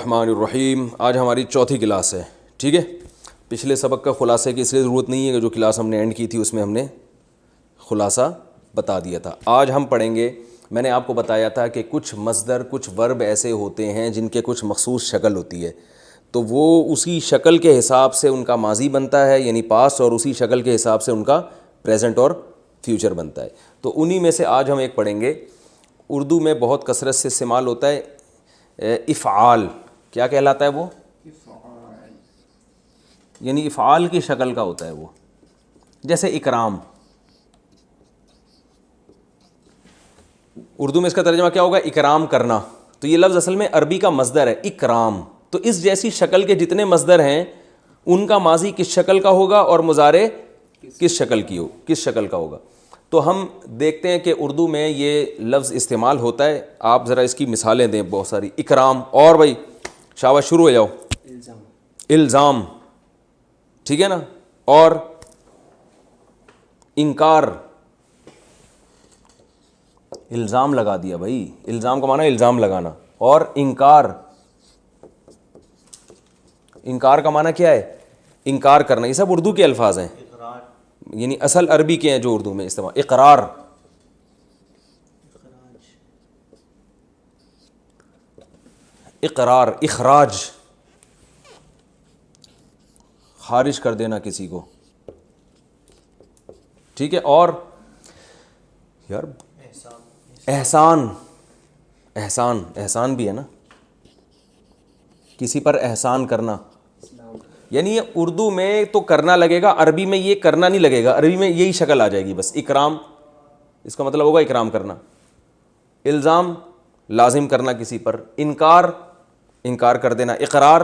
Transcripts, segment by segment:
الرحمن الرحیم. آج ہماری چوتھی کلاس ہے. ٹھیک ہے, پچھلے سبق کا خلاصے کی اس لیے ضرورت نہیں ہے کہ جو کلاس ہم نے اینڈ کی تھی اس میں ہم نے خلاصہ بتا دیا تھا. آج ہم پڑھیں گے, میں نے آپ کو بتایا تھا کہ کچھ مصدر کچھ ورب ایسے ہوتے ہیں جن کے کچھ مخصوص شکل ہوتی ہے, تو وہ اسی شکل کے حساب سے ان کا ماضی بنتا ہے یعنی پاسٹ, اور اسی شکل کے حساب سے ان کا پریزنٹ اور فیوچر بنتا ہے. تو انہی میں سے آج ہم ایک پڑھیں گے. اردو میں بہت کثرت سے استعمال ہوتا ہے افعال. کیا کہلاتا ہے وہ؟ یعنی افعال کی شکل کا ہوتا ہے وہ. جیسے اکرام, اردو میں اس کا ترجمہ کیا ہوگا؟ اکرام کرنا. تو یہ لفظ اصل میں عربی کا مصدر ہے اکرام. تو اس جیسی شکل کے جتنے مصدر ہیں ان کا ماضی کس شکل کا ہوگا اور مضارع کس شکل کا ہوگا. تو ہم دیکھتے ہیں کہ اردو میں یہ لفظ استعمال ہوتا ہے. آپ ذرا اس کی مثالیں دیں بہت ساری. اکرام, اور بھائی شاباش شروع ہو جاؤ. الزام, ٹھیک ہے نا, اور انکار. الزام لگا دیا بھائی, الزام کا معنی الزام لگانا. اور انکار, انکار کا معنی کیا ہے؟ انکار کرنا. یہ سب اردو کے الفاظ ہیں, یعنی اصل عربی کے ہیں جو اردو میں استعمال. اقرار, اقرار. اخراج, خارج کر دینا کسی کو. ٹھیک ہے. اور یار احسان, احسان, احسان بھی ہے نا, کسی پر احسان کرنا. یعنی یہ اردو میں تو کرنا لگے گا, عربی میں یہ کرنا نہیں لگے گا. عربی میں یہی شکل آ جائے گی بس. اکرام اس کا مطلب ہوگا اکرام کرنا. الزام لازم کرنا کسی پر. انکار انکار کر دینا. اقرار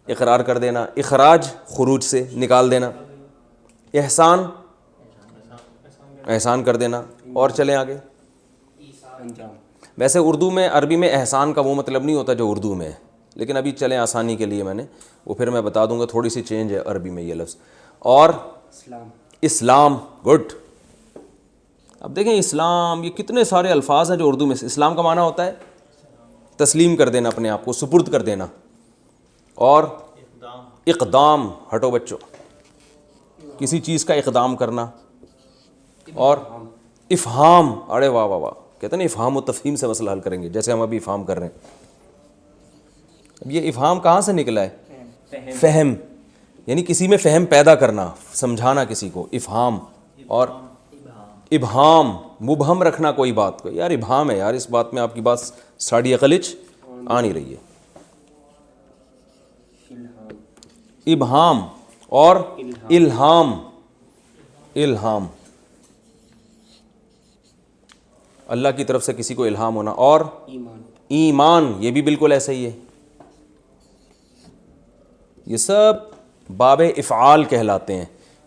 اقرار کر دینا. اخراج خروج سے نکال دینا. احسان احسان کر دینا. اور چلیں آگے. ویسے اردو میں, عربی میں احسان کا وہ مطلب نہیں ہوتا جو اردو میں ہے, لیکن ابھی چلیں آسانی کے لیے میں نے وہ پھر میں بتا دوں گا. تھوڑی سی چینج ہے عربی میں یہ لفظ. اور اسلام, گڈ. اب دیکھیں اسلام, یہ کتنے سارے الفاظ ہیں جو اردو میں. اسلام کا معنی ہوتا ہے تسلیم کر دینا, اپنے آپ کو سپرد کر دینا. اور اقدام, ہٹو بچوں, کسی چیز کا اقدام کرنا. اور افہام, ارے واہ واہ واہ, کہتے ہیں نا افہام و تفہیم سے مسئلہ حل کریں گے, جیسے ہم ابھی افہام کر رہے ہیں. اب یہ افہام کہاں سے نکلا ہے؟ فہم, یعنی کسی میں فہم پیدا کرنا, سمجھانا کسی کو, افہام. اور ابہام, مبہم رکھنا کوئی بات کو. یار ابہام ہے یار, اس بات میں آپ کی بات ساڑی عقلچ آ نہیں رہی ہے. ابہام. اور الہام, الہام اللہ کی طرف سے کسی کو الہام ہونا. اور ایمان, یہ بھی بالکل ایسا ہی ہے. یہ سب باب افعال کہلاتے ہیں.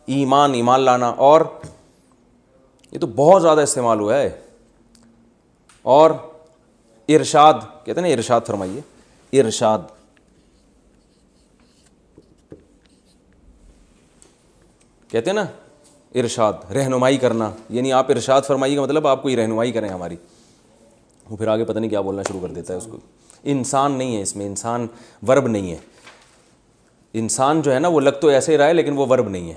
ایمان, ایمان لانا. اور یہ تو بہت زیادہ استعمال ہوا ہے. اور ارشاد, کہتے ہیں نا ارشاد فرمائیے. ارشاد, کہتے ہیں نا ارشاد, رہنمائی کرنا. یعنی آپ ارشاد فرمائیے کا مطلب آپ کوئی رہنمائی کریں ہماری. وہ پھر آگے پتہ نہیں کیا بولنا شروع کر دیتا ہے اس کو. انسان نہیں ہے اس میں, انسان ورب نہیں ہے. انسان جو ہے نا وہ لگ تو ایسے ہی رہا ہے لیکن وہ ورب نہیں ہے.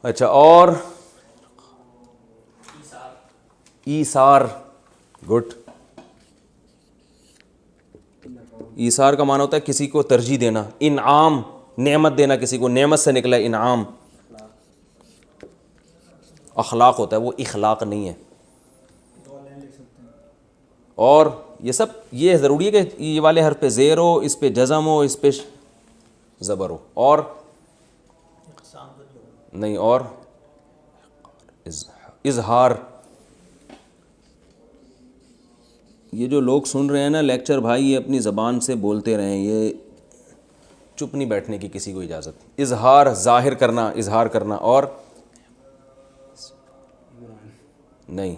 اچھا, اور ایثار, گڈ. ایثار کا معنی ہوتا ہے کسی کو ترجیح دینا. انعام, نعمت دینا کسی کو, نعمت سے نکلا ہے انعام. اخلاق ہوتا ہے, وہ اخلاق نہیں ہے. اور یہ سب یہ ضروری ہے کہ یہ والے حرف پہ زیر ہو, اس پہ جزم ہو, اس پہ زبر ہو. اور نہیں, اور اظہار. یہ جو لوگ سن رہے ہیں نا لیکچر بھائی, یہ اپنی زبان سے بولتے رہیں, یہ چپ نہیں بیٹھنے کی کسی کو اجازت. اظہار, ظاہر کرنا, اظہار کرنا. اور نہیں,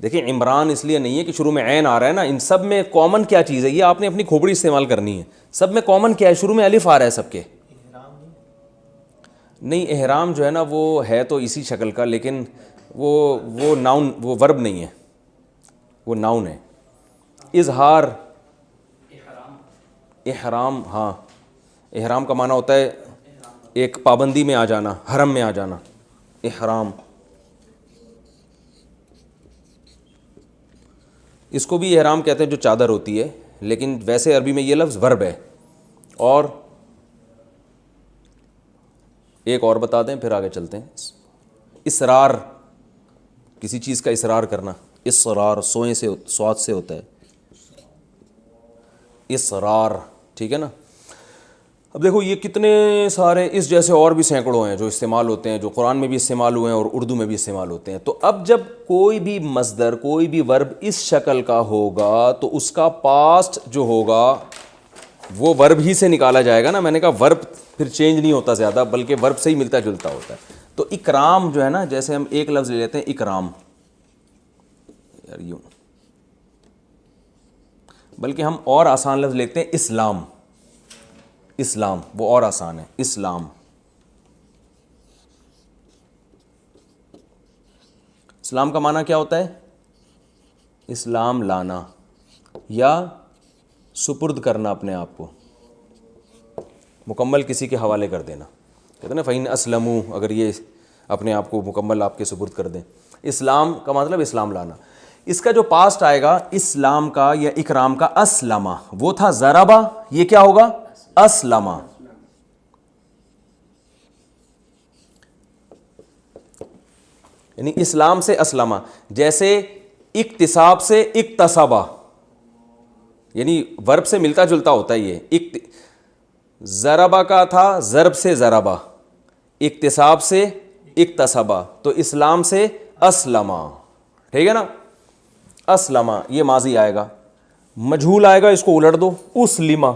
دیکھیں عمران اس لیے نہیں ہے کہ شروع میں عین آ رہا ہے نا. ان سب میں کامن کیا چیز ہے, یہ آپ نے اپنی کھوپڑی استعمال کرنی ہے. سب میں کامن کیا ہے؟ شروع میں الف آ رہا ہے سب کے. نہیں, احرام جو ہے نا وہ ہے تو اسی شکل کا, لیکن وہ ناؤن, وہ ورب نہیں ہے, وہ ناؤن ہے. اظہار, احرام، ہاں احرام کا معنی ہوتا ہے ایک پابندی میں آ جانا، حرم میں آ جانا، احرام. اس کو بھی احرام کہتے ہیں جو چادر ہوتی ہے، لیکن ویسے عربی میں یہ لفظ ورب ہے. اور ایک اور بتا دیں پھر آگے چلتے ہیں. اصرار، کسی چیز کا اصرار کرنا، اصرار سوئیں سے سواد سے ہوتا ہے اصرار، ٹھیک ہے نا. اب دیکھو یہ کتنے سارے اس جیسے اور بھی سینکڑوں ہیں جو استعمال ہوتے ہیں، جو قرآن میں بھی استعمال ہوئے ہیں اور اردو میں بھی استعمال ہوتے ہیں. تو اب جب کوئی بھی مصدر، کوئی بھی ورب اس شکل کا ہوگا تو اس کا پاسٹ جو ہوگا وہ ورب ہی سے نکالا جائے گا نا. میں نے کہا ورب پھر چینج نہیں ہوتا زیادہ، بلکہ ورب سے ہی ملتا جلتا ہوتا ہے. تو اکرام جو ہے نا، جیسے ہم ایک لفظ لے لیتے ہیں اکرام، یار یوں، بلکہ ہم اور آسان لفظ لیتے ہیں اسلام. اسلام وہ اور آسان ہے، اسلام. اسلام کا معنی کیا ہوتا ہے؟ اسلام لانا یا سپرد کرنا اپنے آپ کو، مکمل کسی کے حوالے کر دینا. کہتے ہیں نا فَإِنْ أَسْلَمُوا، اگر یہ اپنے آپ کو مکمل آپ کے سپرد کر دیں. اسلام کا مطلب اسلام لانا. اس کا جو پاسٹ آئے گا اسلام کا یا اکرام کا، اسلمہ، وہ تھا ضربہ، یہ کیا ہوگا؟ اسلمہ. یعنی اسلام سے اسلمہ. جیسے اکتساب سے اکتسبہ، یعنی ورب سے ملتا جلتا ہوتا ہے یہ. ضربہ کا تھا ضرب سے ضربہ، اکتساب سے اکتسبہ، تو اسلام سے اسلمہ، ٹھیک ہے نا. اسلمہ یہ ماضی آئے گا. مجھول آئے گا، اس کو الٹ دو، اسلمہ.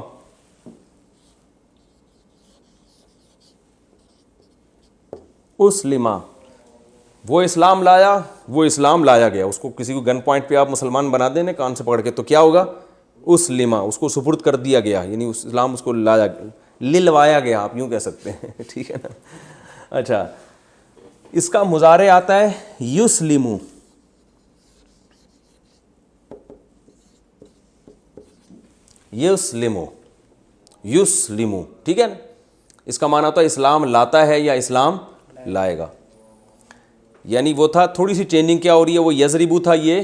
اسلمہ وہ اسلام لایا، وہ اسلام لایا گیا. اس کو کسی کو گن پوائنٹ پہ آپ مسلمان بنا دیں نا کان سے پکڑ کے، تو کیا ہوگا؟ اسلمہ، اس کو سپرد کر دیا گیا، یعنی اسلام اس کو لایا، للوایا گیا، آپ یوں کہہ سکتے ہیں. ٹھیک ہے نا. اچھا، اس کا مضارع آتا ہے یسلمو. یسلمو، یسلمو، ٹھیک ہے نا. اس کا معنی ہوتا ہے اسلام لاتا ہے یا اسلام لائے گا. یعنی وہ تھا، تھوڑی سی چینجنگ کیا ہو رہی ہے، وہ یضربو تھا، یہ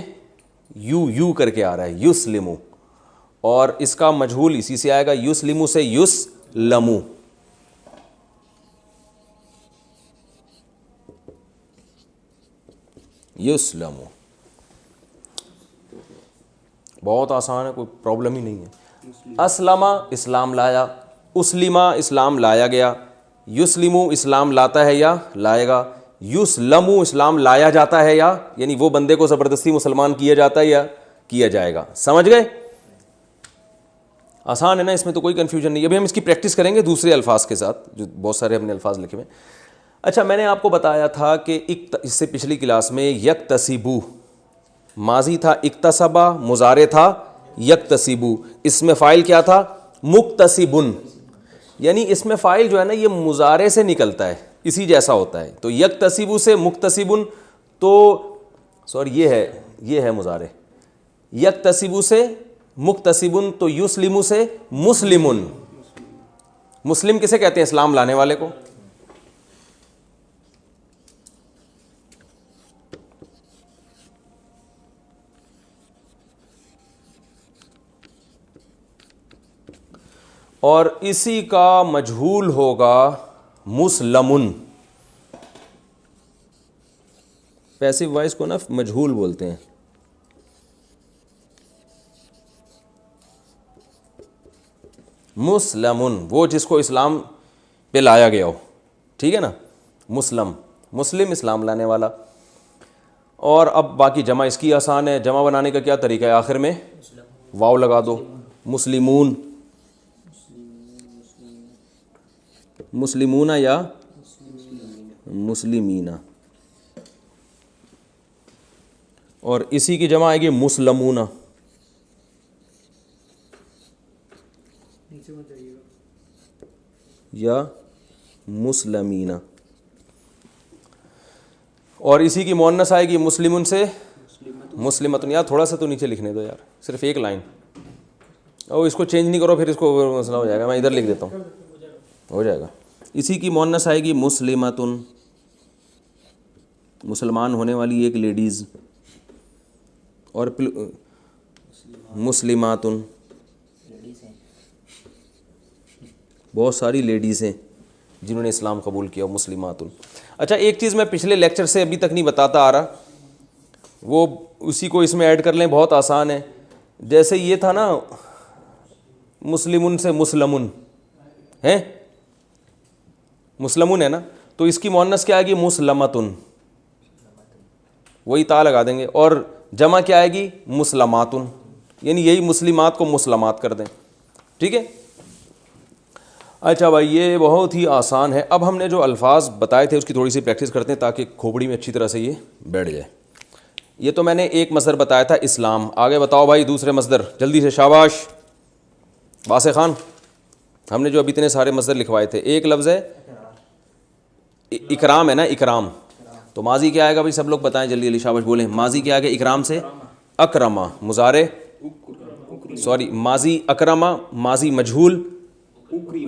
یو کر کے آ رہا ہے، یسلمو. اور اس کا مجہول اسی سے آئے گا، یسلمو سے یسلمو. یسلمو بہت آسان ہے، کوئی پرابلم ہی نہیں ہے. اسلمہ اسلام لایا، اسلمہ اسلام لایا گیا، یسلمو اسلام لاتا ہے یا لائے گا، یسلمو اسلام لایا جاتا ہے یا، یعنی وہ بندے کو زبردستی مسلمان کیا جاتا ہے یا کیا جائے گا. سمجھ گئے؟ آسان ہے نا، اس میں تو کوئی کنفیوژن نہیں. ابھی ہم اس کی پریکٹس کریں گے دوسرے الفاظ کے ساتھ، جو بہت سارے ہم نے الفاظ لکھے ہوئے. اچھا، میں نے آپ کو بتایا تھا کہ اس سے پچھلی کلاس میں یکتسبو، ماضی تھا اکتسبہ، مضارع تھا یکتسبو. اس میں فاعل کیا تھا؟ مکتسبن. یعنی اس میں فاعل جو ہے نا یہ مضارع سے نکلتا ہے، اسی جیسا ہوتا ہے. تو یکتسبو سے مکتسبن، تو سوری یہ ہے مضارع. یکتسبو سے مکتسبن، تو یسلمو سے مسلمن. مسلم کسے کہتے ہیں؟ اسلام لانے والے کو. اور اسی کا مجہول ہوگا مسلمن. پیسو وائس کو نا مجہول بولتے ہیں. مسلمن وہ جس کو اسلام پہ لایا گیا ہو، ٹھیک ہے نا. مسلم، مسلم اسلام لانے والا. اور اب باقی جمع اس کی آسان ہے. جمع بنانے کا کیا طریقہ ہے؟ آخر میں واو لگا دو. مسلمون، مسلمون یا مسلمین. اور اسی کی جمع آئے گی مسلمون یا مسلمین. اور اسی کی مؤنث آئے گی مسلمن سے مسلمتن. یار تھوڑا سا تو نیچے لکھنے دو یار، صرف ایک لائن. اور اس کو چینج نہیں کرو پھر اس کو مسئلہ ہو جائے گا. میں ادھر لکھ دیتا ہوں, ہو جائے گا. اسی کی مؤنث آئے گی مسلمتن, مسلمان ہونے والی ایک لیڈیز, اور مسلماتن بہت ساری لیڈیز ہیں جنہوں نے اسلام قبول کیا, مسلماتن. اچھا ایک چیز میں پچھلے لیکچر سے ابھی تک نہیں بتاتا آ رہا, وہ اسی کو اس میں ایڈ کر لیں, بہت آسان ہے. جیسے یہ تھا نا مسلمن سے مسلمن ہے, مسلمن ہے نا, تو اس کی مؤنث کیا آئے گی مسلمتن, وہی تا لگا دیں گے. اور جمع کیا آئے گی مسلماتن, یعنی یہی مسلمات کو مسلمات کر دیں. ٹھیک ہے. اچھا بھائی یہ بہت ہی آسان ہے. اب ہم نے جو الفاظ بتائے تھے اس کی تھوڑی سی پریکٹس کرتے ہیں تاکہ کھوپڑی میں اچھی طرح سے یہ بیٹھ جائے. یہ تو میں نے ایک مصدر بتایا تھا اسلام. آگے بتاؤ بھائی دوسرے مصدر جلدی سے, شاباش واسع خان. ہم نے جو ابھی اتنے سارے مصدر لکھوائے تھے, ایک لفظ ہے اکرام, ہے نا اکرام. تو ماضی کیا آئے گا بھائی سب لوگ بتائیں جلدی جلدی, شاباش بولیں. ماضی کیا آئے گا اکرام سے اکرما, مضارع ماضی اکرما, ماضی مجہول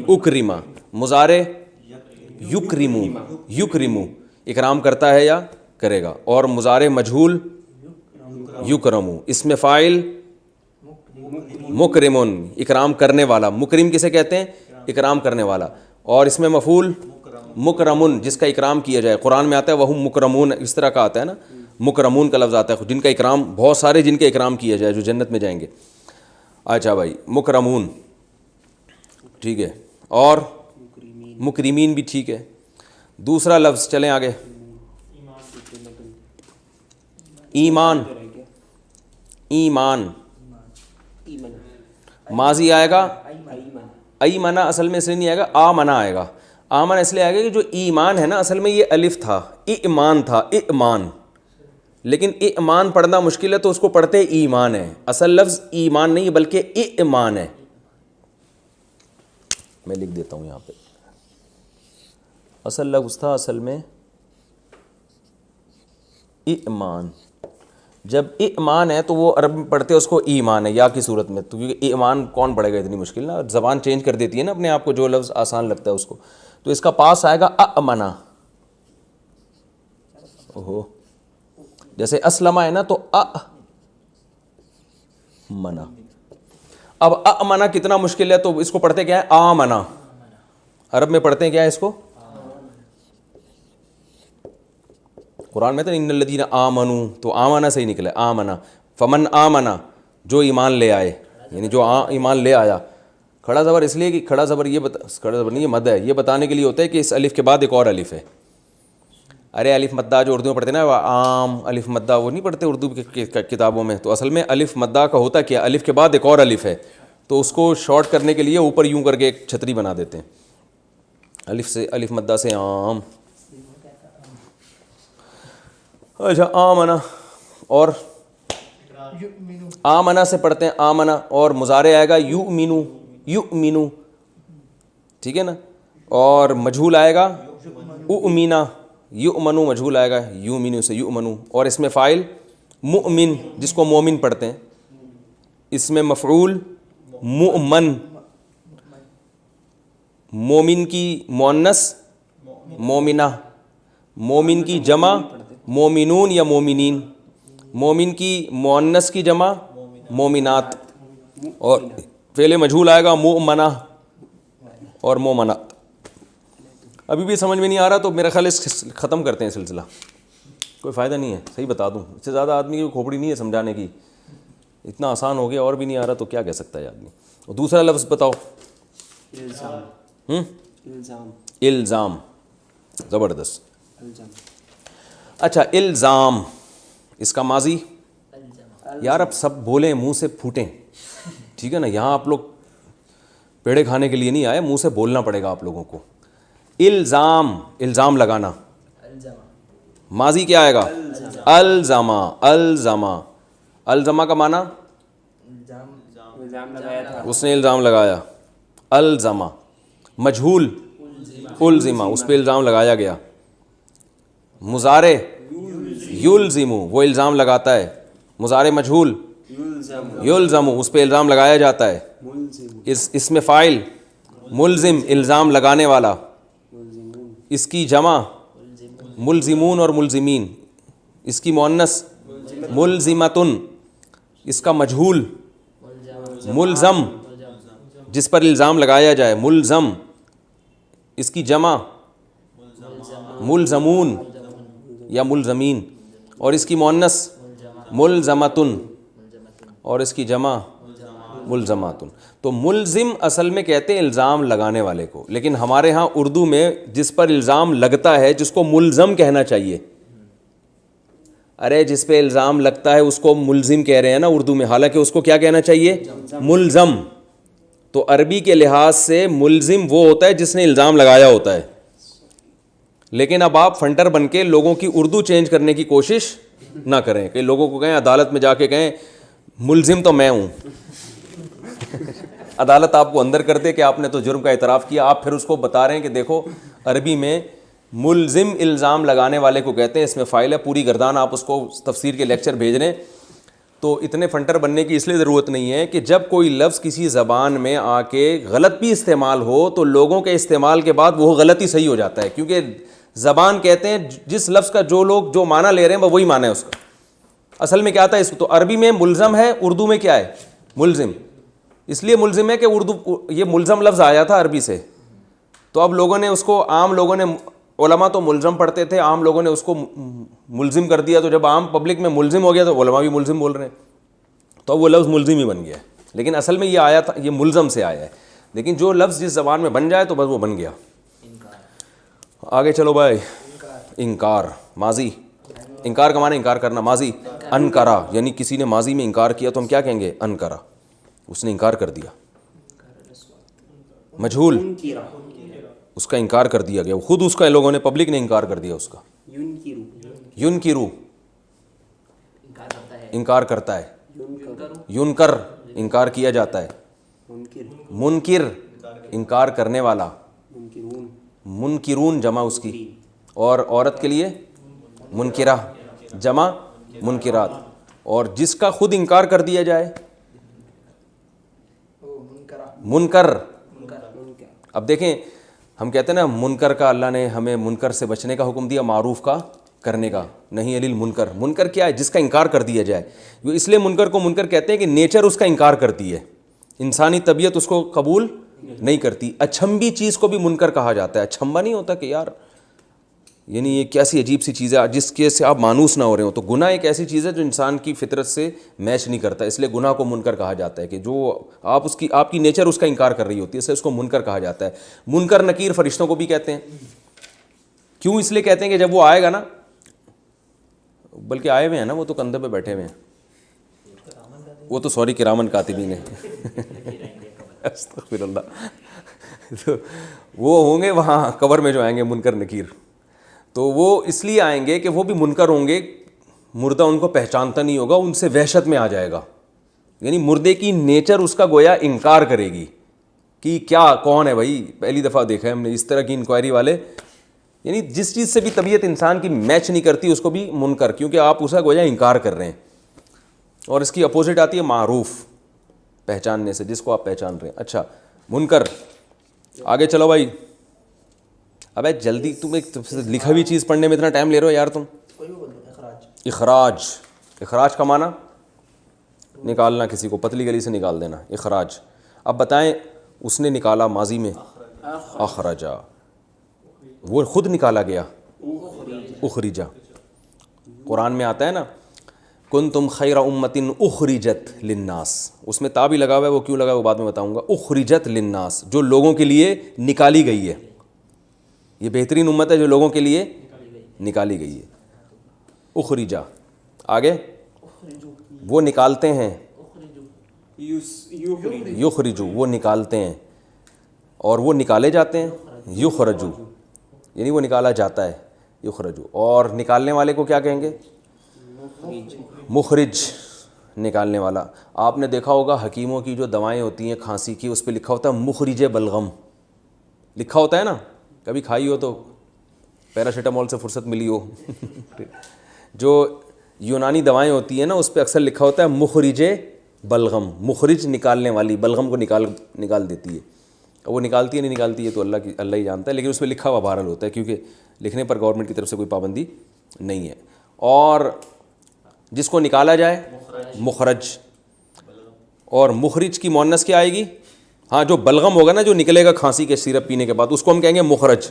اکرما, مضارع یکرمو, یکرمو اکرام کرتا ہے یا کرے گا, اور مضارع مجہول یکرمو. اس میں فاعل مکرمن, اکرام کرنے والا. مکرم کسے کہتے ہیں, اکرام کرنے والا. اور اس میں مفعول مکرمن, جس کا اکرام کیا جائے. قرآن میں آتا ہے وہم مکرمون, اس طرح کا آتا ہے نا, مکرمون کا لفظ آتا ہے جن کا اکرام, بہت سارے جن کا اکرام کیا جائے جو جنت میں جائیں گے. اچھا بھائی مکرمون ٹھیک ہے, اور مکرمین بھی ٹھیک ہے. دوسرا لفظ چلیں آگے, ایمان. ایمان ماضی آئے گا ایمنا, اصل میں اس لیے نہیں آئے گا, آمنا آئے گا. آمن اس لیے آئے گا کہ جو ایمان ہے نا اصل میں یہ الف تھا, ایمان تھا, ایمان. لیکن ایمان پڑھنا مشکل ہے تو اس کو پڑھتے ایمان ہے. اصل لفظ ایمان نہیں بلکہ ایمان ہے. میں لکھ دیتا ہوں یہاں پہ, اصل لفظ تھا اصل میں ایمان. جب ایمان ہے تو وہ عرب میں پڑھتے اس کو ایمان ہے یا کی صورت میں, تو کیونکہ ایمان کون پڑھے گا اتنی مشکل نا, زبان چینج کر دیتی ہے نا اپنے آپ کو, جو لفظ آسان لگتا ہے اس کو. تو اس کا پاس آئے گا امنا. اوہو جیسے اسلمہ ہے نا تو منا. اب امنا کتنا مشکل ہے تو اس کو پڑھتے کیا ہے آمنا, عرب میں پڑھتے ہیں کیا ہے اس کو. قرآن میں تو ان الذین آمنوا, تو آمنا سے ہی نکلا آمنا. فمن آمنا, جو ایمان لے آئے, یعنی جو ایمان لے آیا. کھڑا زبر اس لیے کہ کھڑا زبر یہ کھڑا زبر نہیں, یہ مد ہے, یہ بتانے کے لیے ہوتا ہے کہ اس الف کے بعد ایک اور الف ہے. ارے الف مدہ جو اردو میں پڑھتے ہیں نا, عام الف مدہ, وہ نہیں پڑھتے اردو کی کتابوں میں. تو اصل میں الف مدہ کا ہوتا کیا, الف کے بعد ایک اور الف ہے, تو اس کو شارٹ کرنے کے لیے اوپر یوں کر کے ایک چھتری بنا دیتے ہیں, الف سے, الف مدہ سے عام. اچھا آمنا, اور آمنا سے پڑھتے ہیں آمنا, اور مضارع آئے گا یؤمنو, یؤمنو ٹھیک ہے نا. اور مجہول آئے گا اؤمنا, یؤمنو مجہول آئے گا یؤمنو سے یؤمنو. اور اس میں فاعل مؤمن, جس کو مومن پڑھتے ہیں. اس میں مفعول مؤمن, مومن کی مؤنث مومنہ, مومن کی جمع مومنون یا مومنین, مومن کی مؤنث کی جمع مومنات. اور فعل مجہول آئے گا مؤمنہ اور مومنات. ابھی بھی سمجھ میں نہیں آ رہا تو میرا خیال اس ختم کرتے ہیں سلسلہ, کوئی فائدہ نہیں ہے, صحیح بتا دوں. اس سے زیادہ آدمی کی کھوپڑی نہیں ہے سمجھانے کی, اتنا آسان ہو گیا اور بھی نہیں آ رہا تو کیا کہہ سکتا ہے آدمی. اور دوسرا لفظ بتاؤ, الزام. زبردست. اچھا الزام, اس کا ماضی, یار اب سب بولیں منہ سے پھوٹیں, ٹھیک ہے نا. یہاں آپ لوگ پیڑے کھانے کے لیے نہیں آئے, منہ سے بولنا پڑے گا آپ لوگوں کو. الزام, الزام لگانا. ماضی کیا آئے گا الزما, الزما. الزما کا معنی اس نے الزام لگایا, الزما. مجہول الزما, اس پہ الزام لگایا گیا. مضارع یلزمو, وہ الزام لگاتا ہے. مضارع مجہول یلزمو, اس پہ الزام لگایا جاتا ہے. اس میں فاعل ملزم الزام لگانے والا, اس کی جمع ملزمون اور ملزمین, اس کی مؤنث ملزمتن, اس کا مجہول ملزم جس پر الزام لگایا جائے ملزم, اس کی جمع ملزمون یا ملزمین, اور اس کی مؤنث ملزمتن اور اس کی جمع ملزماتن. تو ملزم اصل میں کہتے ہیں الزام لگانے والے کو, لیکن ہمارے ہاں اردو میں جس پر الزام لگتا ہے جس کو ملزم کہنا چاہیے. ارے جس پہ الزام لگتا ہے اس کو ملزم کہہ رہے ہیں نا اردو میں, حالانکہ اس کو کیا کہنا چاہیے ملزم. تو عربی کے لحاظ سے ملزم وہ ہوتا ہے جس نے الزام لگایا ہوتا ہے. لیکن اب آپ فنٹر بن کے لوگوں کی اردو چینج کرنے کی کوشش نہ کریں کہ لوگوں کو کہیں عدالت میں جا کے کہیں ملزم تو میں ہوں. عدالت آپ کو اندر کر دے کہ آپ نے تو جرم کا اعتراف کیا, آپ پھر اس کو بتا رہے ہیں کہ دیکھو عربی میں ملزم الزام لگانے والے کو کہتے ہیں, اس میں فائل ہے پوری گردان, آپ اس کو تفسیر کے لیکچر بھیج رہے ہیں. تو اتنے فنٹر بننے کی اس لیے ضرورت نہیں ہے کہ جب کوئی لفظ کسی زبان میں آ کے غلط بھی استعمال ہو تو لوگوں کے استعمال کے بعد وہ غلطی صحیح ہو جاتا ہے, کیونکہ زبان کہتے ہیں جس لفظ کا جو لوگ جو معنی لے رہے ہیں وہ وہی معنی ہے اس کا. اصل میں کیا آتا ہے اس کو, تو عربی میں ملزم ہے, اردو میں کیا ہے ملزم. اس لیے ملزم ہے کہ اردو یہ ملزم لفظ آیا تھا عربی سے, تو اب لوگوں نے اس کو, عام لوگوں نے, علماء تو ملزم پڑھتے تھے, عام لوگوں نے اس کو ملزم کر دیا. تو جب عام پبلک میں ملزم ہو گیا تو علماء بھی ملزم بول رہے ہیں, تو وہ لفظ ملزم ہی بن گیا. لیکن اصل میں یہ آیا تھا, یہ ملزم سے آیا ہے. لیکن جو لفظ جس زبان میں بن جائے تو بس وہ بن گیا. آگے چلو بھائی. انکار ماضی, انکار کا معنی انکار کرنا. ماضی انکرا, یعنی کسی نے ماضی میں انکار کیا تو ہم کیا کہیں گے انکرا, اس نے انکار کر دیا. مجہول اس کا انکار کر دیا گیا, خود اس کا لوگوں نے پبلک نے انکار کر دیا اس کا. ینکرو انکار کرتا ہے, ینکر انکار کیا جاتا ہے, منکر انکار کرنے والا, منکرون جمع اس کی, اور عورت کے لیے منکرہ جمع منکرات. اور جس کا خود انکار کر دیا جائے منکر. اب دیکھیں ہم کہتے ہیں نا منکر کا, اللہ نے ہمیں منکر سے بچنے کا حکم دیا, معروف کا کرنے کا نہیں. علی المنکر, منکر کیا ہے جس کا انکار کر دیا جائے. وہ اس لیے منکر کو منکر کہتے ہیں کہ نیچر اس کا انکار کرتی ہے, انسانی طبیعت اس کو قبول نہیں کرتی. اچھمبی چیز کو بھی منکر کہا جاتا ہے. اچھمبا نہیں ہوتا کہ یار یعنی یہ کیسی عجیب سی چیز ہے جس کے سے آپ مانوس نہ ہو رہے ہو. تو گناہ ایک ایسی چیز ہے جو انسان کی فطرت سے میچ نہیں کرتا, اس لیے گناہ کو منکر کہا جاتا ہے کہ جو آپ کی نیچر اس کا انکار کر رہی ہوتی ہے, اس سے اس کو منکر کہا جاتا ہے. منکر نکیر فرشتوں کو بھی کہتے ہیں. کیوں؟ اس لیے کہتے ہیں کہ جب وہ آئے گا نا, بلکہ آئے ہوئے ہیں نا, وہ تو کندھے پہ بیٹھے ہوئے ہیں, وہ تو سوری کرامن کاتبین ہیں, استغفر اللہ. تو وہ ہوں گے وہاں قبر میں جو آئیں گے منکر نکیر, تو وہ اس لیے آئیں گے کہ وہ بھی منکر ہوں گے. مردہ ان کو پہچانتا نہیں ہوگا, ان سے وحشت میں آ جائے گا. یعنی مردے کی نیچر اس کا گویا انکار کرے گی کہ کیا کون ہے بھائی, پہلی دفعہ دیکھا ہے ہم نے اس طرح کی انکوائری والے. یعنی جس چیز سے بھی طبیعت انسان کی میچ نہیں کرتی اس کو بھی منکر, کیونکہ آپ اس کا گویا انکار کر رہے ہیں. اور اس کی اپوزٹ آتی ہے معروف, پہچاننے سے, جس کو آپ پہچان رہے ہیں. اچھا منکر. آگے چلو بھائی. ابے جلدی, تم ایک لکھا ہوئی چیز پڑھنے میں اتنا ٹائم لے رہے ہو یار تم. اخراج. اخراج کا معنی نکالنا, کسی کو پتلی گلی سے نکال دینا, اخراج. اب بتائیں اس نے نکالا ماضی میں اخرجا, وہ خود نکالا گیا اخرجا. قرآن میں آتا ہے نا کنتم خیر امۃ اخرجت للناس, اس میں تا بھی لگا ہوا ہے, وہ کیوں لگا ہے وہ بعد میں بتاؤں گا. اخرجت للناس, جو لوگوں کے لیے نکالی گئی ہے. یہ بہترین امت ہے جو لوگوں کے لیے نکالی گئی ہے. اخرجا. آگے وہ نکالتے ہیں, یخرجو وہ نکالتے ہیں, اور وہ نکالے جاتے ہیں, یخرجو یعنی وہ نکالا جاتا ہے, یخرجو. اور نکالنے والے کو کیا کہیں گے؟ مخرج, نکالنے والا. آپ نے دیکھا ہوگا حکیموں کی جو دوائیں ہوتی ہیں کھانسی کی, اس پہ لکھا ہوتا ہے مخرج بلغم, لکھا ہوتا ہے نا. کبھی کھائی ہو تو پیراسیٹامول سے فرصت ملی ہو. جو یونانی دوائیں ہوتی ہیں نا اس پہ اکثر لکھا ہوتا ہے مخرج بلغم مخرج نکالنے والی, بلغم کو نکال دیتی ہے. وہ نکالتی ہے نہیں نکالتی ہے تو اللہ ہی جانتا ہے, لیکن اس پہ لکھا ہوا بہرحال ہوتا ہے کیونکہ لکھنے پر گورنمنٹ کی طرف سے کوئی پابندی نہیں ہے. اور جس کو نکالا جائے مخرج, اور مخرج کی مؤنث کیا آئے گی؟ ہاں جو بلغم ہوگا نا, جو نکلے گا کھانسی کے سیرپ پینے کے بعد, اس کو ہم کہیں گے مخرج.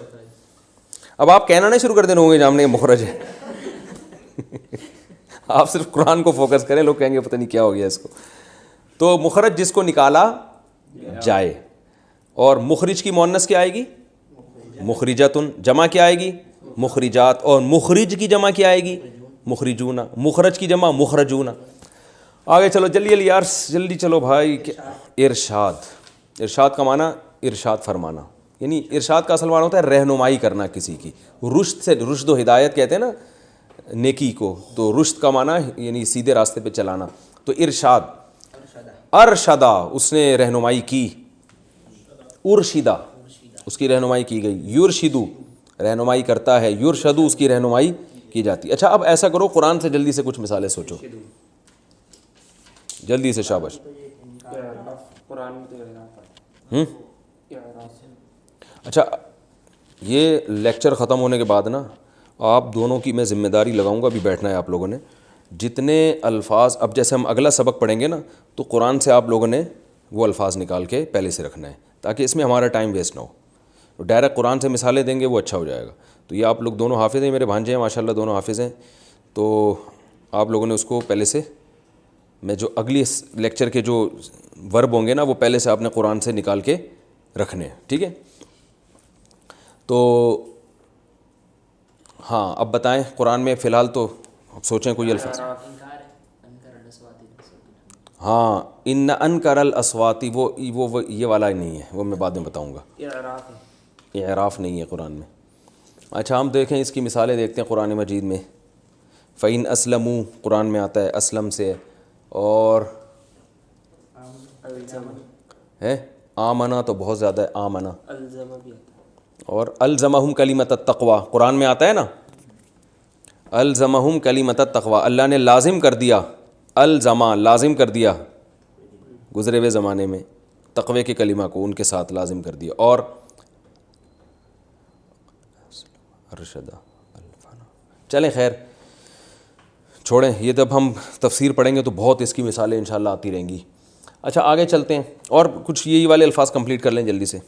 اب آپ کہنا نہیں شروع کر دینا ہوں گے جامنے مخرج ہے. آپ صرف قرآن کو فوکس کریں, لوگ کہیں گے پتہ نہیں کیا ہو گیا اس کو. تو مخرج جس کو نکالا جائے. اور مخرج کی مؤنث کیا آئے گی؟ مخرجاتن. جمع کیا آئے گی؟ مخرجات. اور مخرج کی جمع کیا آئے گی؟ مخرجون. مخرج کی جمع مخرجون. آگے چلو جلدی یار جلدی چلو بھائی. ارشاد. ارشاد کا معنی ارشاد فرمانا, یعنی ارشاد کا اصل معنی ہوتا ہے رہنمائی کرنا کسی کی. رشد سے, رشد و ہدایت کہتے ہیں نا نیکی کو, تو رشد کا معنی یعنی سیدھے راستے پہ چلانا. تو ارشاد, ارشدہ اس نے رہنمائی کی, ارشدہ اس کی رہنمائی کی گئی, یرشدو رہنمائی کرتا ہے, یرشدو اس کی رہنمائی کی جاتی. اچھا اب ایسا کرو قرآن سے جلدی سے کچھ مثالیں سوچو, جلدی سے شاباش. اچھا یہ لیکچر ختم ہونے کے بعد نا آپ دونوں کی میں ذمہ داری لگاؤں گا, ابھی بیٹھنا ہے آپ لوگوں نے. جتنے الفاظ اب جیسے ہم اگلا سبق پڑھیں گے نا تو قرآن سے آپ لوگوں نے وہ الفاظ نکال کے پہلے سے رکھنا ہے تاکہ اس میں ہمارا ٹائم ویسٹ نہ ہو. ڈائریکٹ قرآن سے مثالیں دیں گے وہ اچھا ہو جائے گا. تو یہ آپ لوگ دونوں حافظ ہیں, میرے بھانجے ہیں ماشاءاللہ دونوں حافظ ہیں, تو آپ لوگوں نے اس کو پہلے سے, میں جو اگلی لیکچر کے جو ورب ہوں گے نا وہ پہلے سے آپ نے قرآن سے نکال کے رکھنے ہیں, ٹھیک ہے. تو ہاں اب بتائیں قرآن میں فی الحال تو اب سوچیں کوئی الفاظ. ہاں ان انکر الاصواتی وہ یہ والا ہی نہیں ہے, وہ میں بعد میں بتاؤں گا. اعراف نہیں ہے قرآن میں. اچھا ہم دیکھیں اس کی مثالیں دیکھتے ہیں قرآن مجید میں. فَإِنْ أَسْلَمُوا قرآن میں آتا ہے اسلم سے, اور ہے آمنا تو بہت زیادہ ہے آمنا, اور الزمہم کلمۃ التقوی قرآن میں آتا ہے نا, الزمہم کلمۃ التقوی اللہ نے لازم کر دیا, الزما لازم کر دیا گزرے ہوئے زمانے میں تقوی کے کلمہ کو ان کے ساتھ لازم کر دیا. اور ارشدہ چلیں خیر چھوڑیں, یہ جب ہم تفسیر پڑھیں گے تو بہت اس کی مثالیں انشاءاللہ آتی رہیں گی. اچھا آگے چلتے ہیں اور کچھ یہی والے الفاظ کمپلیٹ کر لیں جلدی سے.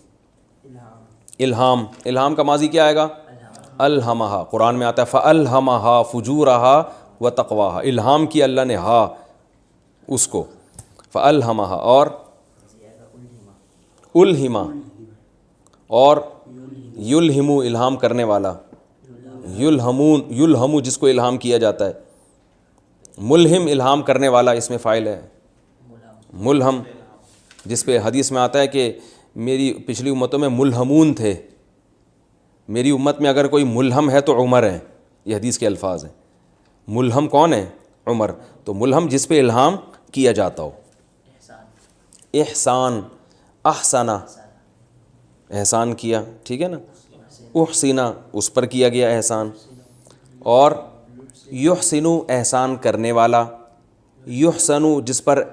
الہام, الہام کا ماضی کیا آئے گا؟ الہمہا. قرآن میں آتا ہے فَأَلْهَمَهَا فُجُورَهَا وَتَقْوَاهَا, الہام کیا اللہ نے ہا اس کو, فَأَلْهَمَهَا. اور الہما, اور یلہمو الہام کرنے والا, یلہمون یلہمو جس کو الہام کیا جاتا ہے, ملہم الہام کرنے والا اس میں فاعل ہے, ملہم جس پہ حدیث میں آتا ہے کہ میری پچھلی امتوں میں ملہمون تھے, میری امت میں اگر کوئی ملہم ہے تو عمر ہے, یہ حدیث کے الفاظ ہیں. ملہم کون ہے؟ عمر. تو ملہم جس پہ الہام کیا جاتا ہو. احسان, احسنا احسان کیا, ٹھیک ہے نا. احسنا اس پر کیا گیا احسان. اور یحسنو احسان کرنے والا, یحسنو جس پر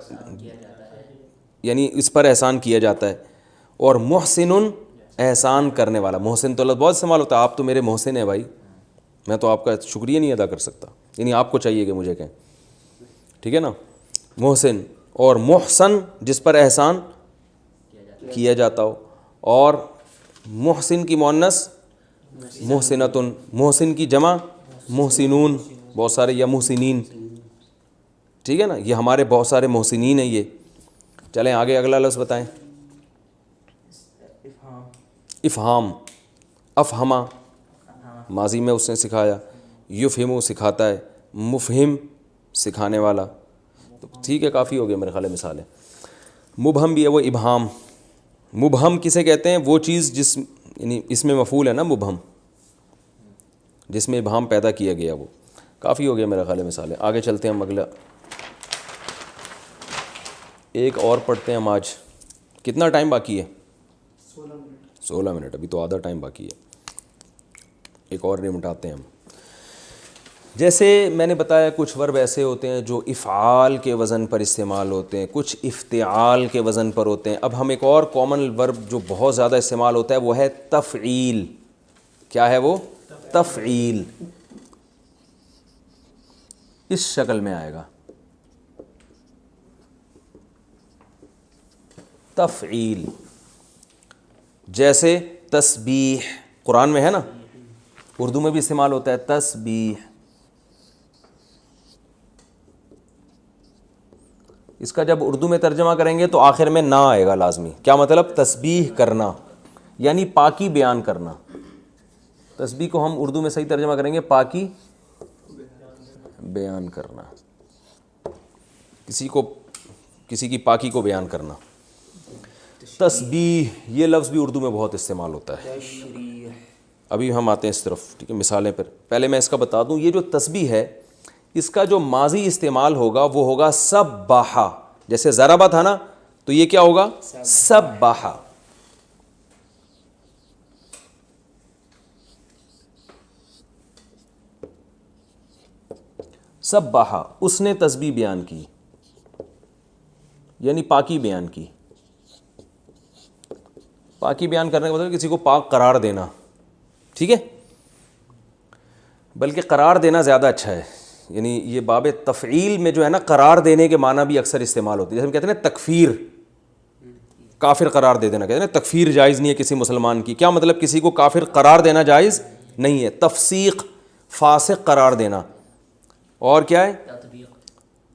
یعنی اس پر احسان کیا جاتا ہے. اور محسن احسان کرنے والا, محسن تو لفظ بہت استعمال ہوتا ہے, آپ تو میرے محسن ہیں بھائی, میں تو آپ کا شکریہ نہیں ادا کر سکتا, یعنی آپ کو چاہیے کہ مجھے کہیں, ٹھیک ہے نا. محسن اور محسن جس پر احسان کیا جاتا ہو. اور محسن کی مؤنث محسنتن, محسن کی جمع محسنون, بہت سارے, یا محسنین, ٹھیک ہے نا. یہ ہمارے بہت سارے محسنین ہیں یہ. چلیں آگے اگلا لفظ بتائیں. افہام, افہما ماضی میں اس نے سکھایا, یفہمو سکھاتا ہے, مفہم سکھانے والا. تو ٹھیک ہے کافی ہو گیا میرے خیال ہے مثالیں. مبہم بھی ہے وہ ابہام. مبہم کسے کہتے ہیں؟ وہ چیز جس یعنی اس میں مفعول ہے نا مبہم, جس میں ابہام پیدا کیا گیا, وہ کافی ہو گیا میرا خیال ہے مثالیں. آگے چلتے ہیں ہم اگلا ایک اور پڑھتے ہیں ہم. آج کتنا ٹائم باقی ہے؟ 16 منٹ, ابھی تو آدھا ٹائم باقی ہے, ایک اور نمٹاتے ہیں ہم. جیسے میں نے بتایا کچھ ورب ایسے ہوتے ہیں جو افعال کے وزن پر استعمال ہوتے ہیں، کچھ افتعال کے وزن پر ہوتے ہیں۔ اب ہم ایک اور کامن ورب جو بہت زیادہ استعمال ہوتا ہے وہ ہے تفعیل۔ کیا ہے وہ؟ تفعیل۔ اس شکل میں آئے گا تفعیل، جیسے تسبیح قرآن میں ہے نا، اردو میں بھی استعمال ہوتا ہے تسبیح۔ اس کا جب اردو میں ترجمہ کریں گے تو آخر میں نہ آئے گا لازمی۔ کیا مطلب؟ تسبیح کرنا یعنی پاکی بیان کرنا۔ تسبیح کو ہم اردو میں صحیح ترجمہ کریں گے پاکی بیان کرنا، کسی کی پاکی کو بیان کرنا۔ تسبیح یہ لفظ بھی اردو میں بہت استعمال ہوتا ہے۔ ابھی ہم آتے ہیں اس طرف، ٹھیک ہے، مثالیں پر۔ پہلے میں اس کا بتا دوں، یہ جو تسبیح ہے اس کا جو ماضی استعمال ہوگا وہ ہوگا سبح۔ جیسے ضربہ تھا نا، تو یہ کیا ہوگا؟ سبح۔ سبح، اس نے تسبیح بیان کی یعنی پاکی بیان کی۔ پاکی بیان کرنے کا مطلب کسی کو پاک قرار دینا، ٹھیک ہے، بلکہ قرار دینا زیادہ اچھا ہے۔ یعنی یہ باب تفعیل میں جو ہے نا قرار دینے کے معنی بھی اکثر استعمال ہوتی ہے۔ جیسے ہم کہتے ہیں نا تکفیر، کافر قرار دے دینا، کہتے ہیں نا تکفیر جائز نہیں ہے کسی مسلمان کی۔ کیا مطلب؟ کسی کو کافر قرار دینا جائز نہیں ہے۔ تفسیق، فاسق قرار دینا۔ اور کیا ہے؟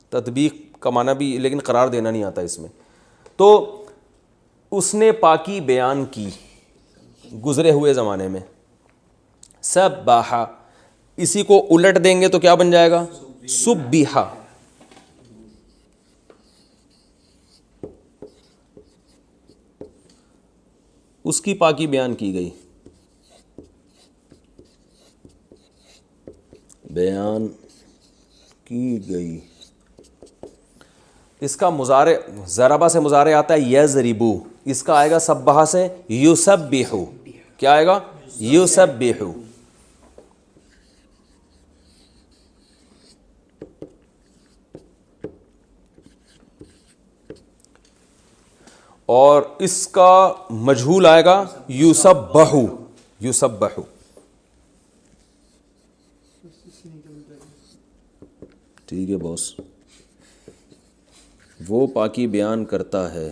تطبیق کا معنی بھی، لیکن قرار دینا نہیں آتا اس میں۔ تو اس نے پاکی بیان کی گزرے ہوئے زمانے میں۔ سبح، اسی کو الٹ دیں گے تو کیا بن جائے گا؟ سبح۔ اس کی پاکی بیان کی گئی، بیان کی گئی۔ اس کا مضارع ضربہ سے مضارع آتا ہے یضربو، اس کا آئے گا سبح سے یسبح۔ کیا آئے گا؟ یسبح۔ اور اس کا مجہول آئے گا یسبح۔ یسبح، ٹھیک ہے باس، وہ پاکی بیان کرتا ہے،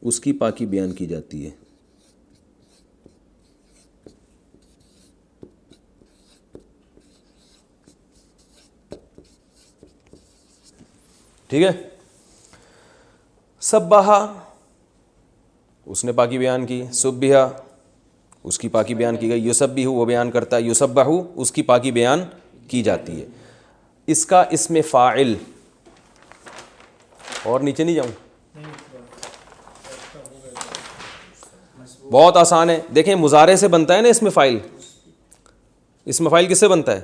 اس کی پاکی بیان کی جاتی ہے۔ ٹھیک ہے، سبح اس نے پاکی بیان کی، سبح اس کی پاکی بیان کی گئی، یسبح وہ بیان کرتا ہے، یسبح اس کی پاکی بیان کی جاتی ہے۔ اس کا اسم فاعل، اور نیچے نہیں جاؤں، بہت آسان ہے، دیکھیں مضارع سے بنتا ہے نا اسم فاعل۔ اسم فاعل کس سے بنتا ہے؟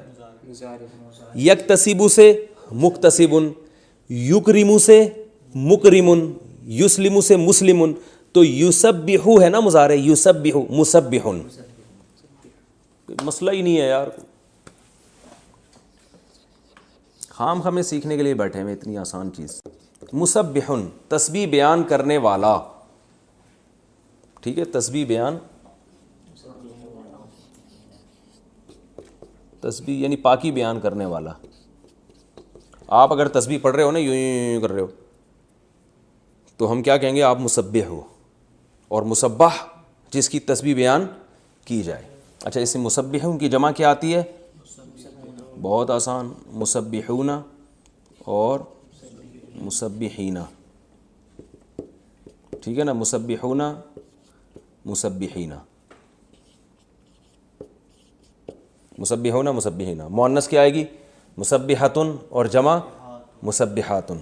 یکتسب سے مکتسب، یکرم سے مکرم، یسلم سے مسلم۔ تو یسبح ہے نا مضارع، یسبح مسبح، مسئلہ ہی نہیں ہے یار، خام ہمیں سیکھنے کے لیے بیٹھے ہیں اتنی آسان چیز۔ مسبح تسبیح بیان کرنے والا، ٹھیک ہے، تسبیح بیان، تسبیح یعنی پاکی بیان کرنے والا۔ آپ اگر تسبیح پڑھ رہے ہو نا، یوں کر رہے ہو، تو ہم کیا کہیں گے؟ آپ مسبح ہو۔ اور مسبح جس کی تسبیح بیان کی جائے۔ اچھا، اس میں مسبحون کی جمع کیا آتی ہے؟ بہت آسان، مسبحون اور مسبحین، ٹھیک ہے نا، مسبحون مسبحین، مسبحون مسبحین۔ مؤنث کیا آئے گی؟ مسبحۃن، اور جمع مسبحاتن۔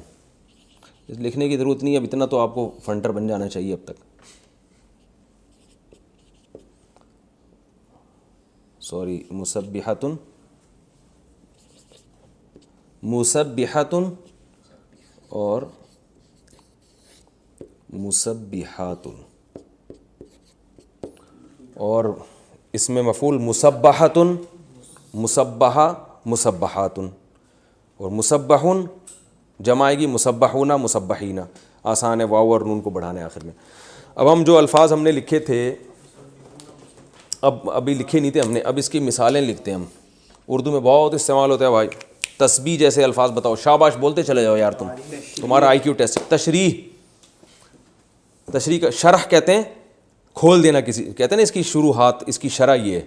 لکھنے کی ضرورت نہیں ہے، اب اتنا تو آپ کو فنٹر بن جانا چاہیے اب تک۔ سوری، مسبحۃن، مسبحۃن اور مسبحاتن، اور اسم مفعول مسبحۃ، مسبحہ مسبحات، اور مسبح جمع آئے گی مسبحون مسبحین، آسان ہے، واو اور نون کو بڑھانے آخر میں۔ اب ہم جو الفاظ ہم نے لکھے تھے، ابھی لکھے نہیں تھے ہم نے، اب اس کی مثالیں لکھتے ہیں ہم۔ اردو میں بہت استعمال ہوتا ہے بھائی، تسبیح جیسے الفاظ بتاؤ، شاباش بولتے چلے جاؤ یار، تمہارا آئی کیو ٹیسٹ۔ تشریح کا شرح کہتے ہیں کھول دینا کسی، کہتے ہیں نا اس کی شروحات، اس کی شرح یہ ہے،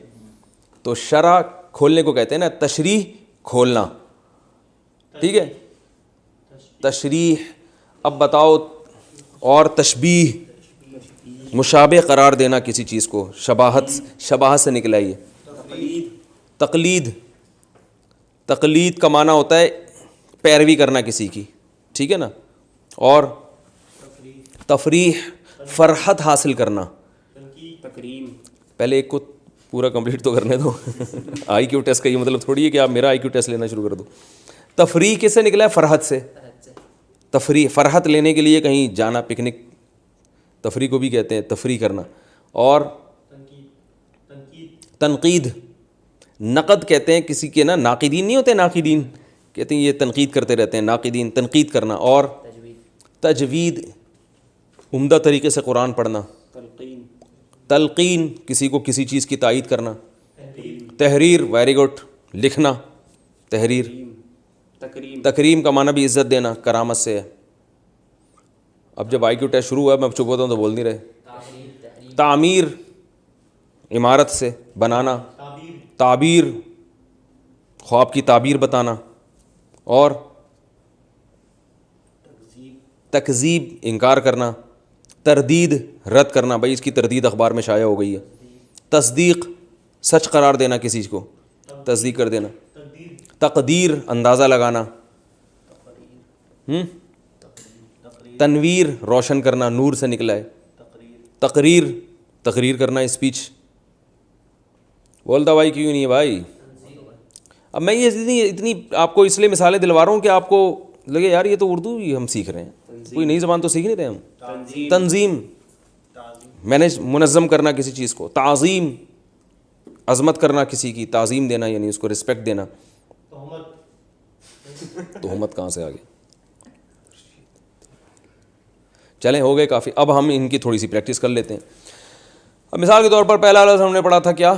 تو شرح کھولنے کو کہتے ہیں نا، تشریح کھولنا، ٹھیک ہے، تشریح۔ اب بتاؤ، اور تشبیہ مشابہ قرار دینا کسی چیز کو، شباہت سے نکلا یہ۔ تقلید کا معنی ہوتا ہے پیروی کرنا کسی کی، ٹھیک ہے نا، اور تفریح فرحت حاصل کرنا۔ پہلے ایک کو پورا کمپلیٹ تو کرنے دو۔ آئی کیو ٹیسٹ کا یہ مطلب تھوڑی ہے کہ آپ میرا آئی کیو ٹیسٹ لینا شروع کر دو۔ تفریح کس سے نکلا ہے؟ فرحت سے۔ تفریح فرحت لینے کے لیے کہیں جانا، پکنک، تفریح کو بھی کہتے ہیں تفریح کرنا۔ اور تنقید، نقد کہتے ہیں کسی کے نا، ناقدین نہیں ہوتے، ناقدین کہتے ہیں یہ تنقید کرتے رہتے ہیں، ناقدین تنقید کرنا۔ اور تجوید عمدہ طریقے سے قرآن پڑھنا۔ تلقین کسی کو کسی چیز کی تائید کرنا۔ تحریر ویری گڈ، لکھنا، تحریر۔ تکریم کا معنی بھی عزت دینا، کرامت سے ہے۔ اب جب آئی کیو ٹیسٹ شروع ہوا، میں چپ ہوتا ہوں تو بول نہیں رہے۔ تعمیر عمارت سے بنانا۔ تعبیر خواب کی تعبیر بتانا۔ اور تکذیب انکار کرنا۔ تردید رد کرنا، بھائی اس کی تردید اخبار میں شائع ہو گئی ہے۔ تصدیق سچ قرار دینا کسی چیز کو، تصدیق کر دینا۔ تقدیر اندازہ لگانا۔ تنویر روشن کرنا، نور سے نکلا ہے۔ تقریر تقریر کرنا، اسپیچ۔ بولتا بھائی کیوں نہیں ہے بھائی؟ اب میں یہ اتنی آپ کو اس لیے مثالیں دلوا رہا ہوں کہ آپ کو لگے یار یہ تو اردو ہی ہم سیکھ رہے ہیں، کوئی نئی زبان تو سیکھ نہیں رہے ہم۔ تنظیم منظم کرنا کسی چیز کو۔ تعظیم عظمت کرنا کسی کی، تعظیم دینا یعنی اس کو رسپیکٹ دینا۔ تہمت کہاں سے آ گئی؟ چلیں ہو گئے کافی، اب ہم ان کی تھوڑی سی پریکٹس کر لیتے ہیں۔ اب مثال کے طور پر پہلا لفظ ہم نے پڑھا تھا کیا؟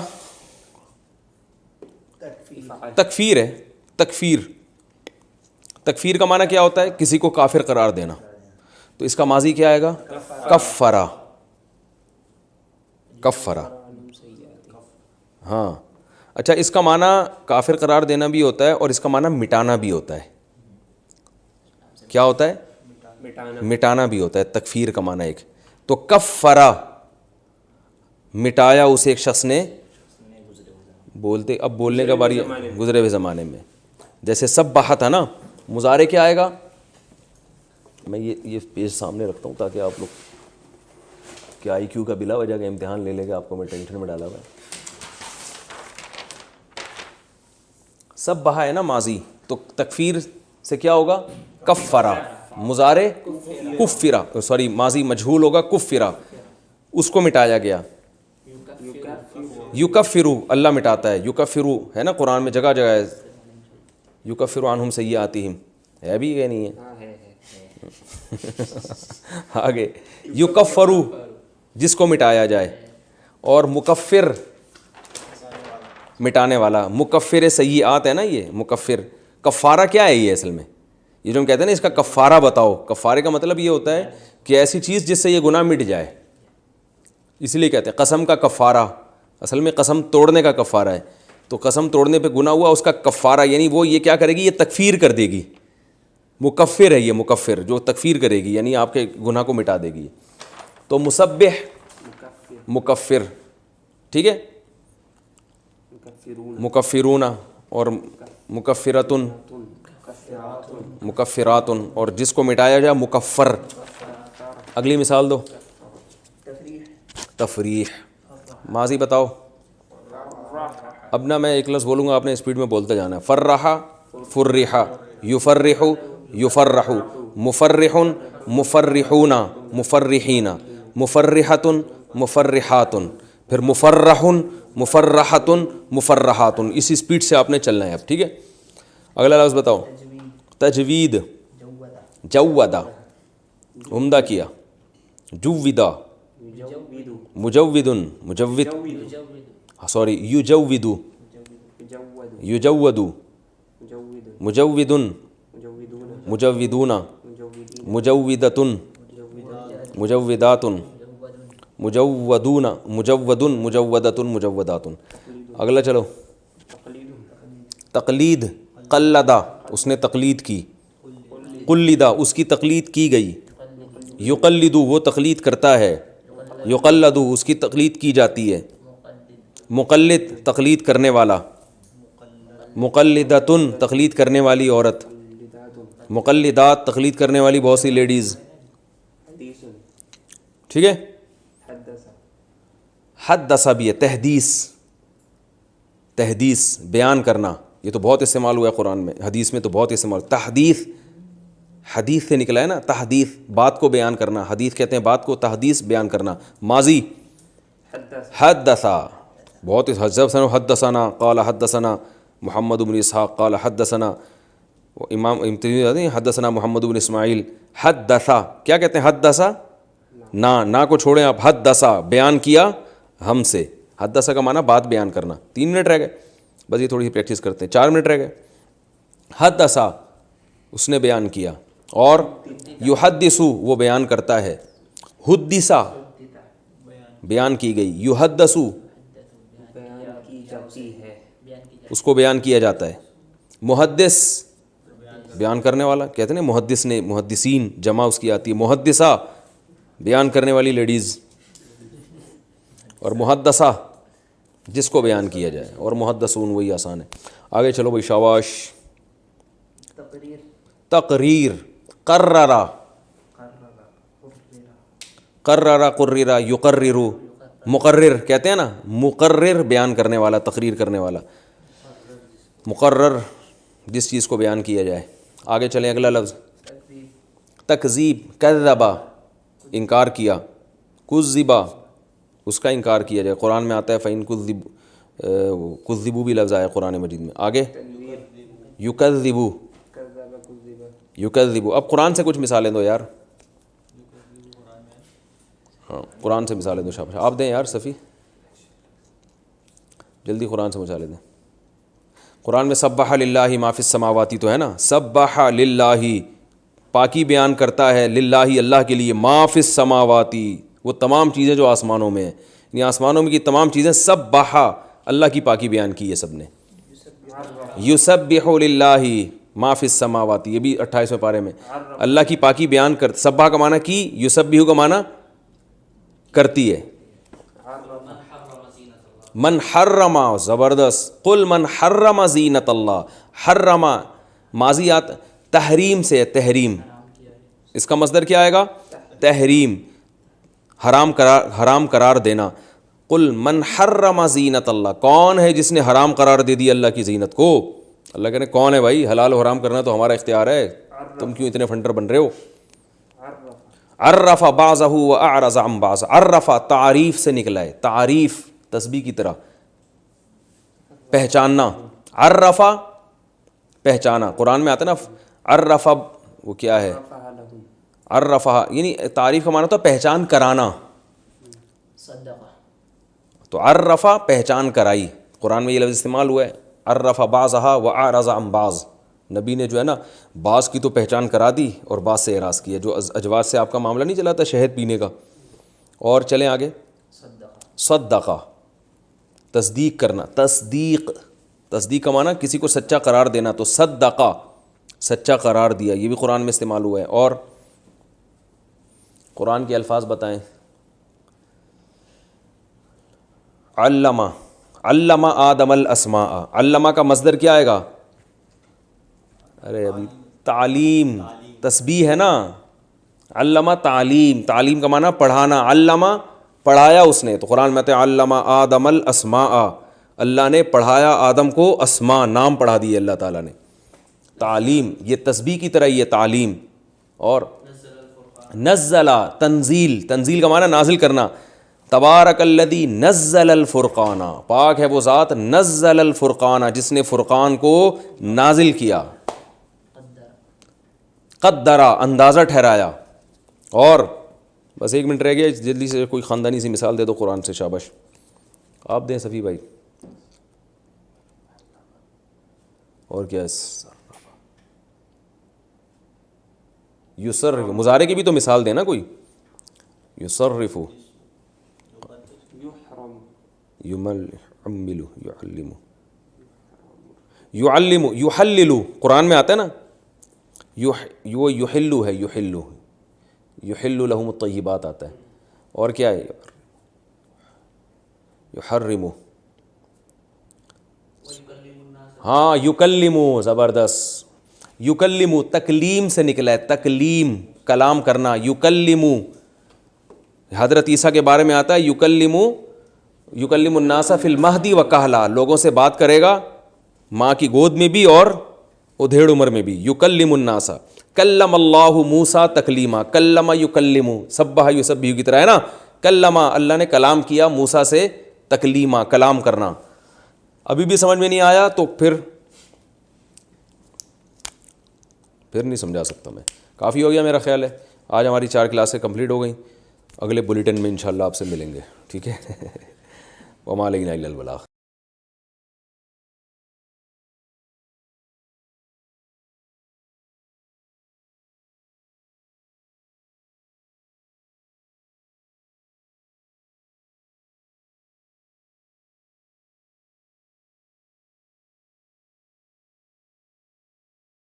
تکفیر ہے۔ تکفیر، تکفیر کا معنی کیا ہوتا ہے؟ کسی کو کافر قرار دینا۔ تو اس کا ماضی کیا آئے گا؟ کفرا۔ کفرا، ہاں اچھا، اس کا معنی کافر قرار دینا بھی ہوتا ہے اور اس کا معنی مٹانا بھی ہوتا ہے۔ کیا ہوتا ہے؟ مٹانا بھی ہوتا ہے، تکفیر کا معنی ایک تو کفرا، مٹایا اسے ایک شخص نے، بولتے اب بولنے کا باری گزرے ہوئے زمانے میں، جیسے سب بہا تھا نا، مضارع کیا آئے گا؟ میں یہ پیج سامنے رکھتا ہوں تاکہ آپ لوگ کہ آئی کیو کا بلا وجہ کا امتحان لے لے کے آپ کو میں ٹینشن میں ڈالا ہوا ہے۔ سب بہا ہے نا ماضی، تو تکفیر سے کیا ہوگا؟ کفرا، مضارع کفرا، سوری ماضی مجہول ہوگا کفرا، اس کو مٹایا گیا۔ یکفرو، اللہ مٹاتا ہے، یکفرو ہے نا قرآن میں جگہ جگہ ہے، یکفر عنہم سیئاتہم، ہے بھی یہ نہیں ہے؟ آگے یکفرو، جس کو مٹایا جائے، اور مکفر مٹانے والا، مکفر سیئات ہے نا یہ مکفر۔ کفارہ کیا ہے یہ اصل میں؟ یہ جو ہم کہتے ہیں نا اس کا کفارہ بتاؤ، کفارے کا مطلب یہ ہوتا ہے کہ ایسی چیز جس سے یہ گناہ مٹ جائے، اس لیے کہتے ہیں قسم کا کفارہ، اصل میں قسم توڑنے کا کفارہ ہے، تو قسم توڑنے پہ گناہ ہوا، اس کا کفارہ یعنی وہ یہ کیا کرے گی؟ یہ تکفیر کر دے گی، مکفر ہے یہ، مکفر جو تکفیر کرے گی یعنی آپ کے گناہ کو مٹا دے گی۔ تو مسبح مکفر، ٹھیک ہے، مکفرون اور مکفراتن، مکفراتن، اور جس کو مٹایا جائے مکفر۔ اگلی مثال دو۔ تفریح، ماضی بتاؤ۔ اب نہ میں ایک لفظ بولوں گا، آپ نے اسپیڈ میں بولتے جانا ہے۔ فرحا، فرحا، یفرح، یفرح، مفرح، مفرحون، مفرحین، مفرحۃ، مفرحات، پھر مفرحن، مفرحتن، مفرحاتن، اسی سپیڈ سے آپ نے چلنا ہے اب، ٹھیک ہے. اگلا لفظ بتاؤ. تجوید، جودا، عمدہ کیا. جودا، مجودن، مجود، سوری یجودو، یجودو، مجودن، مجودون، مجودتن، مجوداتن، مجودون، مجودن، مجودتن، مجوداتن. اگلا چلو. تقلید، قلدہ، اس نے تقلید کی. قلدہ، اس کی تقلید کی گئی. یقلدو، وہ تقلید کرتا ہے. یقلدو، اس کی تقلید کی جاتی ہے. مقلد، تقلید کرنے والا. مقلدتن، تقلید کرنے والی عورت. مقلدات، تقلید کرنے والی بہت سی لیڈیز. ٹھیک ہے. حدث بھی ہے. تحدیث، تحدیث بیان کرنا، یہ تو بہت استعمال ہوا ہے قرآن میں، حدیث میں تو بہت استعمال. تحدیث، حدیث سے نکلا ہے نا، تحدیث بات کو بیان کرنا، حدیث کہتے ہیں بات کو، تحدیث بیان کرنا. ماضی حدثا، بہت حدثنا قال حدثنا محمد بن اسحاق قال حدثنا امام حدثنا محمد بن اسماعیل. حدثا کیا کہتے ہیں؟ حدثا، نہ کو چھوڑیں آپ. حدثا بیان کیا ہم سے. حدثا کا معنی بات بیان کرنا. 3 منٹ رہ گئے بس، یہ تھوڑی سی پریکٹس کرتے ہیں. 4 منٹ رہ گئے. حدثا، اس نے بیان کیا. اور یحدثو، وہ بیان کرتا ہے. حدثا، بیان کی گئی. یحدثو، اس کو بیان کیا جاتا ہے. محدث، بیان کرنے والا کہتے ہیں محدث نے، محدثین جمع اس کی آتی ہے. محدثہ، بیان کرنے والی لیڈیز. اور محدثہ، جس کو بیان کیا جائے. اور محدثون، وہی آسان ہے. آگے چلو بھائی، شاباش. تقریر، قررہ، قررہ، قررہ، یقررو، مقرر کہتے ہیں نا، مقرر بیان کرنے والا، تقریر کرنے والا. مقرر، جس چیز کو بیان کیا جائے. آگے چلیں. اگلا لفظ تکذیب. کذبا، انکار کیا. کذبا، اس کا انکار کیا جائے. قرآن میں آتا ہے فَإِن کذبوا بھی لفظ آیا قرآن مجید میں. آگے یکذبو، یکذبو. اب قرآن سے کچھ مثالیں دو یار. ہاں قرآن سے مثالیں دو. شاباش، آپ دیں یار صفی، جلدی قرآن سے مثالیں دیں. قرآن میں سبح للہ ما فی السماواتی تو ہے نا. سبح للہ، پاکی بیان کرتا ہے. للہ، اللہ کے لیے. ما فی السماواتی، وہ تمام چیزیں جو آسمانوں میں ہیں، یعنی آسمانوں میں کی تمام چیزیں. سبح، اللہ کی پاکی بیان کی ہے سب نے. یسبح للہ ما فی السماواتی، یہ بھی 28ویں پارے میں. اللہ کی پاکی بیان کر. سبح کا معنی کی، یسبح کا معنی کرتی ہے. من حرم، زبردست. قل من حرم زینت اللہ. حرم ماضیات تحریم سے، تحریم. اس کا مصدر کیا آئے گا؟ تحریم، حرام قرار دینا. قل من حرم زینت اللہ، کون ہے جس نے حرام قرار دے دی اللہ کی زینت کو؟ اللہ کہنے کون ہے بھائی؟ حلال و حرام کرنا تو ہمارا اختیار ہے، تم کیوں اتنے فنٹر بن رہے ہو؟ عرف بعضہ واعرض عن بعض. عرف تعریف سے نکلا ہے، تعریف تسبیح کی طرح، پہچاننا. عرف پہچانا. قرآن میں آتا ہے نا عرف، وہ کیا ہے؟ عرفہ، یعنی تعریف کا معنی تو پہچان کرانا. تو عرفہ پہچان کرائی. قرآن میں یہ لفظ استعمال ہوا ہے. عرف بعضہا واعرض عن بعض. نبی نے جو ہے نا بعض کی تو پہچان کرا دی اور بعض سے اعراض کیا. جو اجواز سے آپ کا معاملہ نہیں چلا تھا شہد پینے کا. اور چلیں آگے. صدقہ، تصدیق کرنا. تصدیق، تصدیق کا معنی کسی کو سچا قرار دینا. تو صدقہ، سچا قرار دیا. یہ بھی قرآن میں استعمال ہوا ہے. اور قرآن کے الفاظ بتائیں. علمہ، علمہ آدم الاسماء. علمہ کا مصدر کیا آئے گا؟ ارے ابھی تعلیم، تسبیح ہے نا. علمہ تعلیم، تعلیم کا معنی پڑھانا. علمہ پڑھایا اس نے. تو قرآن میں آتا ہے علمہ آدم الاسماء، اللہ نے پڑھایا آدم کو اسماء، نام پڑھا دیے اللہ تعالیٰ نے. تعلیم یہ تسبیح کی طرح ہی ہے تعلیم. اور نزلہ، تنزیل، تنزیل کا معنی نازل کرنا. تبارک الذی نزل الفرقان، پاک ہے وہ ذات نزل الفرقان جس نے فرقان کو نازل کیا، قدرا اندازہ ٹھہرایا. اور بس 1 منٹ رہ گیا، جلدی سے کوئی خاندانی سی مثال دے دو قرآن سے. شاباش، آپ دیں صفی بھائی. اور کیا یصرف، مضارع کی بھی تو مثال دینا کوئی. یصرف، یمل، یعلم، یعلم، یحلل، قرآن میں آتا ہے نا. وہ یحلو ہے، یحلو، یحل لہم الطیبات آتا ہے. اور کیا ہے؟ یحرم، ہاں یکلمو، زبردست. یکلمو تکلیم سے نکلا ہے، تکلیم کلام کرنا. یکلمو حضرت عیسیٰ کے بارے میں آتا ہے یکلمو، یکلم الناس فی المہدی و کہلا، لوگوں سے بات کرے گا ماں کی گود میں بھی اور ادھیڑ عمر میں بھی. یکلم الناس، کلم اللہ موسیٰ تکلیما، کلم یکلم، سبح یسبح کی طرح ہے نا. کلم، اللہ نے کلام کیا موسیٰ سے، تکلیما کلام کرنا. ابھی بھی سمجھ میں نہیں آیا تو پھر نہیں سمجھا سکتا میں. کافی ہو گیا میرا خیال ہے. آج ہماری 4 کلاسیں کمپلیٹ ہو گئیں. اگلے بلیٹن میں انشاءاللہ آپ سے ملیں گے، ٹھیک ہے. وما علینا الا البلاغ.